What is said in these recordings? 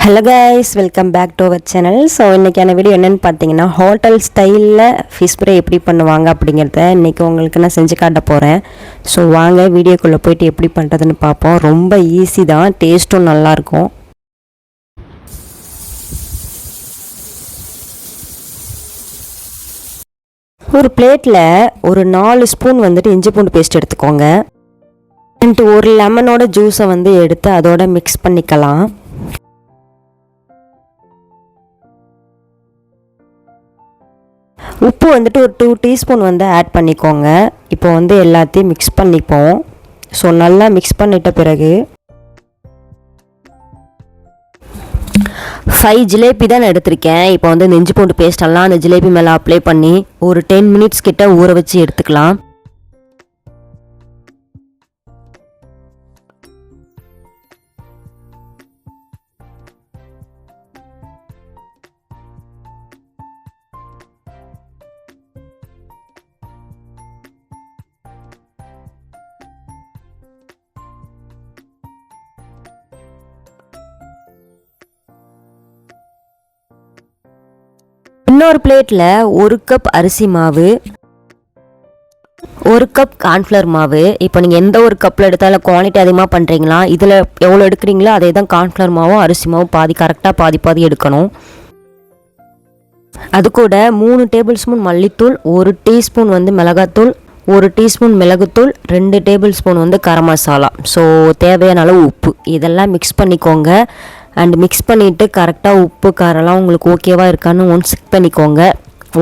Hello guys, welcome back to our channel. So இன்றைக்கான video என்னென்னு பார்த்தீங்கன்னா, ஹோட்டல் ஸ்டைலில் ஃபிஷ் ஃப்ரை எப்படி பண்ணுவாங்க அப்படிங்கிறத இன்றைக்கி உங்களுக்கு நான் செஞ்சு காட்ட போகிறேன். ஸோ வாங்க வீடியோக்குள்ளே போயிட்டு எப்படி பண்ணுறதுன்னு பார்ப்போம். ரொம்ப ஈஸி தான், டேஸ்ட்டும் நல்லாயிருக்கும். ஒரு பிளேட்டில் ஒரு 4 ஸ்பூன் இஞ்சி பூண்டு பேஸ்ட் எடுத்துக்கோங்க. ஒரு லெமனோட ஜூஸை எடுத்து அதோட மிக்ஸ் பண்ணிக்கலாம். உப்பு ஒரு 2 டீஸ்பூன் ஆட் பண்ணிக்கோங்க. இப்போ எல்லாத்தையும் மிக்ஸ் பண்ணிப்போம். ஸோ நல்லா மிக்ஸ் பண்ணிட்ட பிறகு 5 ஜிலேபி தான் எடுத்திருக்கேன். இப்போ இந்த இஞ்சி பூண்டு பேஸ்டெல்லாம் அந்த ஜிலேபி மேலே அப்ளை பண்ணி ஒரு 10 மினிட்ஸ் கிட்ட ஊற வச்சு எடுத்துக்கலாம். இன்னொரு பிளேட்டில் 1 கப் அரிசி மாவு, 1 கப் கார்ன்ஃப்ளவர் மாவு. இப்போ நீங்கள் எந்த ஒரு கப்பில் எடுத்தாலும் குவான்டிட்டி அதிகமாக பண்ணுறீங்களா, இதில் எவ்வளோ எடுக்கிறீங்களோ அதே தான் கார்ன்ஃப்ளவர் மாவும் அரிசி மாவும் கரெக்டாக பாதி எடுக்கணும். அது கூட 3 டேபிள் ஸ்பூன் மல்லித்தூள், 1 டீஸ்பூன் மிளகாத்தூள், 1 டீஸ்பூன் மிளகுத்தூள், 2 table spoon garam masala. So தேவையான அளவு உப்பு, இதெல்லாம் மிக்ஸ் பண்ணிக்கோங்க. அண்ட் மிக்ஸ் பண்ணிவிட்டு கரெக்டாக உப்பு காரெல்லாம் உங்களுக்கு ஓகேவாக இருக்கான்னு செக் பண்ணிக்கோங்க.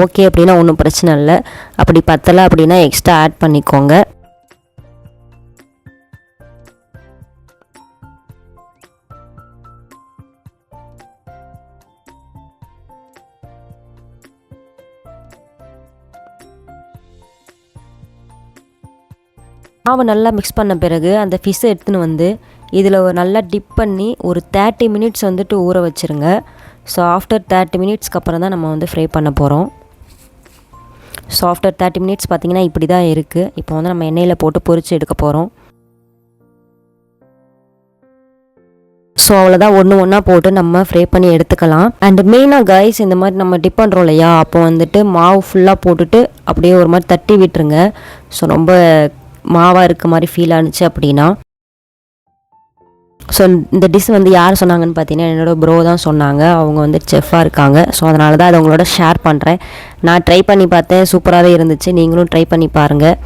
ஓகே அப்படின்னா ஒன்றும் பிரச்சனை இல்லை. அப்படி பத்தலை அப்படின்னா எக்ஸ்ட்ரா ஆட் பண்ணிக்கோங்க. மாவு நல்லா மிக்ஸ் பண்ண பிறகு அந்த ஃபிஷ்ஷை எடுத்துன்னு இதில் நல்லா டிப் பண்ணி ஒரு 30 மினிட்ஸ் ஊற வச்சுருங்க. ஸோ ஆஃப்டர் 30 மினிட்ஸ்க்கு அப்புறம் தான் நம்ம ஃப்ரை பண்ண போகிறோம். ஸோ ஆஃப்டர் 30 மினிட்ஸ் பார்த்திங்கன்னா இப்படி தான் இருக்குது. இப்போ நம்ம எண்ணெயில் போட்டு பொரித்து எடுக்க போகிறோம். ஸோ அவ்வளோதான், ஒன்றா போட்டு நம்ம ஃப்ரை பண்ணி எடுத்துக்கலாம். அண்ட் மெயினாக கைஸ், இந்த மாதிரி நம்ம டிப் பண்ணுறோம் இல்லையா, அப்போ மாவு ஃபுல்லாக போட்டுட்டு அப்படியே ஒரு மாதிரி தட்டி விட்டுருங்க. ஸோ ரொம்ப மாவாக இருக்க மாதிரி ஃபீல் ஆனிச்சு அப்படின்னா. ஸோ இந்த டிஷ் யார் சொன்னாங்கன்னு பார்த்தீங்கன்னா என்னோடய ப்ரோ தான் சொன்னாங்க. அவங்க செஃப்பாக இருக்காங்க. ஸோ அதனால தான் அதை உங்களோட ஷேர் பண்ணுறேன். நான் ட்ரை பண்ணி பார்த்தேன், சூப்பராகவே இருந்துச்சு. நீங்களும் ட்ரை பண்ணி பாருங்கள்.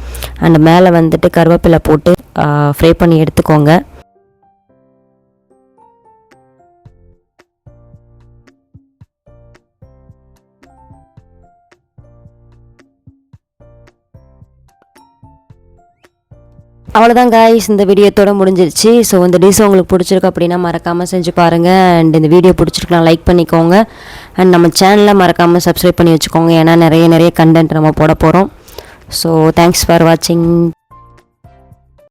அண்ட் மேலே கருவேப்பிலை போட்டு ஃப்ரை பண்ணி எடுத்துக்கோங்க. அவ்வளோதான் கைஸ், இந்த வீடியோத்தோட முடிஞ்சிருச்சு. ஸோ இந்த டிஷ் உங்களுக்கு பிடிச்சிருக்கு அப்படின்னா மறக்காமல் செஞ்சு பாருங்கள். அண்ட் இந்த வீடியோ பிடிச்சிருக்கலாம் லைக் பண்ணிக்கோங்க. அண்ட் நம்ம சேனலில் மறக்காமல் சப்ஸ்கிரைப் பண்ணி வச்சுக்கோங்க. ஏன்னா நிறைய கண்டென்ட் நம்ம போட போகிறோம். ஸோ தேங்க்ஸ் ஃபார் வாட்சிங்.